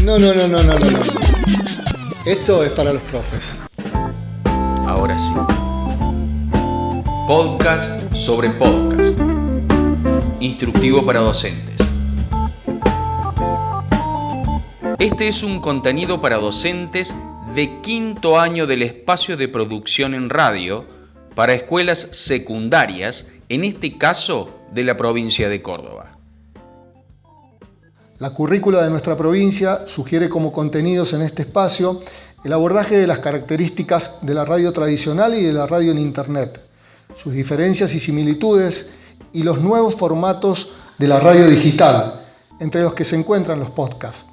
No. Esto es para los profes. Ahora sí. Podcast sobre podcast. Instructivo para docentes. Este es un contenido para docentes de quinto año del espacio de producción en radio para escuelas secundarias, en este caso de la provincia de Córdoba. La currícula de nuestra provincia sugiere como contenidos en este espacio el abordaje de las características de la radio tradicional y de la radio en Internet, sus diferencias y similitudes y los nuevos formatos de la radio digital, entre los que se encuentran los podcasts.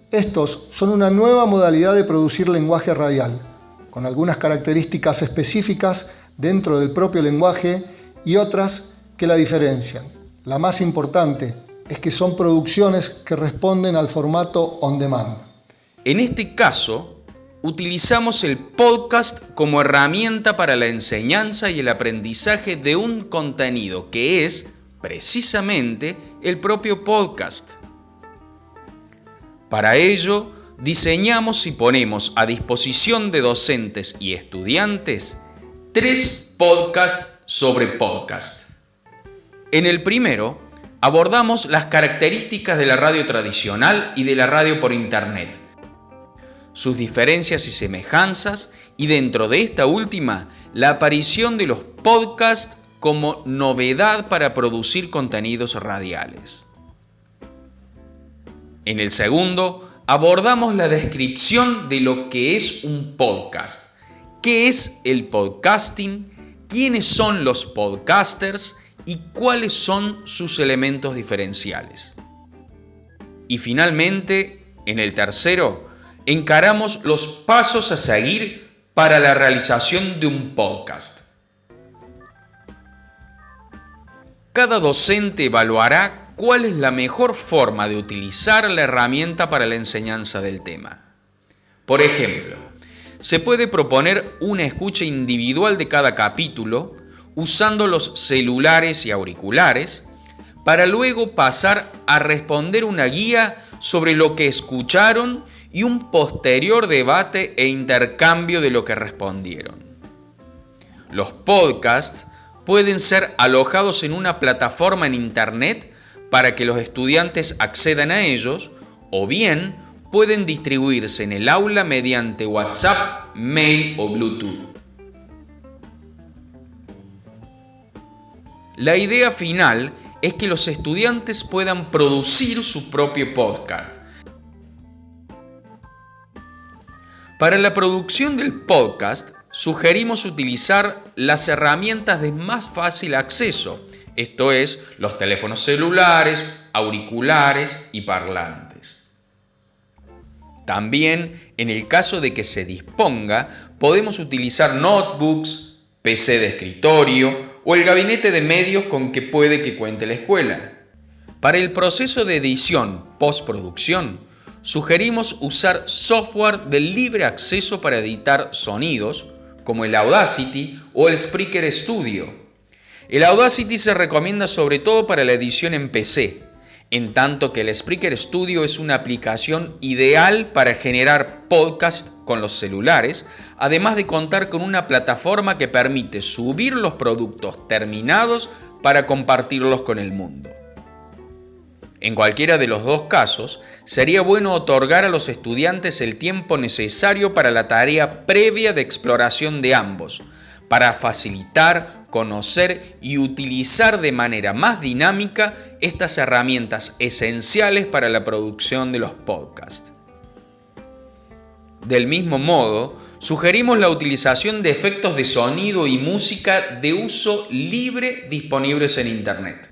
Estos son una nueva modalidad de producir lenguaje radial, con algunas características específicas dentro del propio lenguaje y otras que la diferencian. La más importante es que son producciones que responden al formato on demand. En este caso, utilizamos el podcast como herramienta para la enseñanza y el aprendizaje de un contenido que es, precisamente, el propio podcast. Para ello, diseñamos y ponemos a disposición de docentes y estudiantes 3 podcasts sobre podcast. En el primero, abordamos las características de la radio tradicional y de la radio por Internet, sus diferencias y semejanzas, y dentro de esta última, la aparición de los podcasts como novedad para producir contenidos radiales. En el segundo, abordamos la descripción de lo que es un podcast, qué es el podcasting, quiénes son los podcasters y cuáles son sus elementos diferenciales. Y finalmente, en el tercero, encaramos los pasos a seguir para la realización de un podcast. Cada docente evaluará cuál es la mejor forma de utilizar la herramienta para la enseñanza del tema. Por ejemplo, se puede proponer una escucha individual de cada capítulo, usando los celulares y auriculares, para luego pasar a responder una guía sobre lo que escucharon y un posterior debate e intercambio de lo que respondieron. Los podcasts pueden ser alojados en una plataforma en Internet para que los estudiantes accedan a ellos, o bien pueden distribuirse en el aula mediante WhatsApp, mail o Bluetooth. La idea final es que los estudiantes puedan producir su propio podcast. Para la producción del podcast, sugerimos utilizar las herramientas de más fácil acceso, esto es, los teléfonos celulares, auriculares y parlantes. También, en el caso de que se disponga, podemos utilizar notebooks, PC de escritorio o el gabinete de medios con que puede que cuente la escuela. Para el proceso de edición postproducción, sugerimos usar software de libre acceso para editar sonidos, como el Audacity o el Spreaker Studio. El Audacity se recomienda sobre todo para la edición en PC, en tanto que el Spreaker Studio es una aplicación ideal para generar podcast con los celulares, además de contar con una plataforma que permite subir los productos terminados para compartirlos con el mundo. En cualquiera de los dos casos, sería bueno otorgar a los estudiantes el tiempo necesario para la tarea previa de exploración de ambos, para facilitar, conocer y utilizar de manera más dinámica estas herramientas esenciales para la producción de los podcasts. Del mismo modo, sugerimos la utilización de efectos de sonido y música de uso libre disponibles en Internet.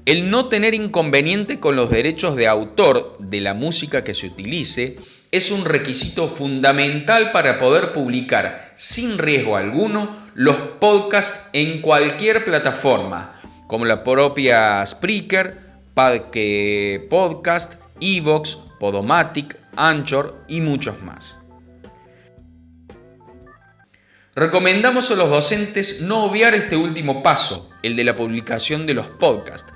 El no tener inconveniente con los derechos de autor de la música que se utilice es un requisito fundamental para poder publicar sin riesgo alguno los podcasts en cualquier plataforma, como la propia Spreaker, Parque Podcast, iVoox, Podomatic, Anchor y muchos más. Recomendamos a los docentes no obviar este último paso, el de la publicación de los podcasts,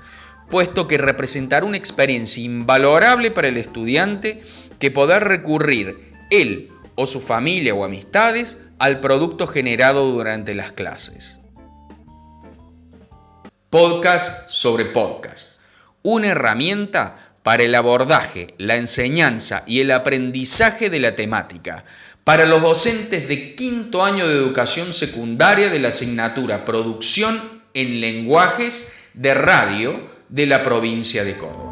puesto que representará una experiencia invalorable para el estudiante que poder recurrir él o su familia o amistades al producto generado durante las clases. Podcast sobre podcast. Una herramienta para el abordaje, la enseñanza y el aprendizaje de la temática para los docentes de quinto año de educación secundaria de la asignatura Producción en Lenguajes de Radio de la provincia de Córdoba.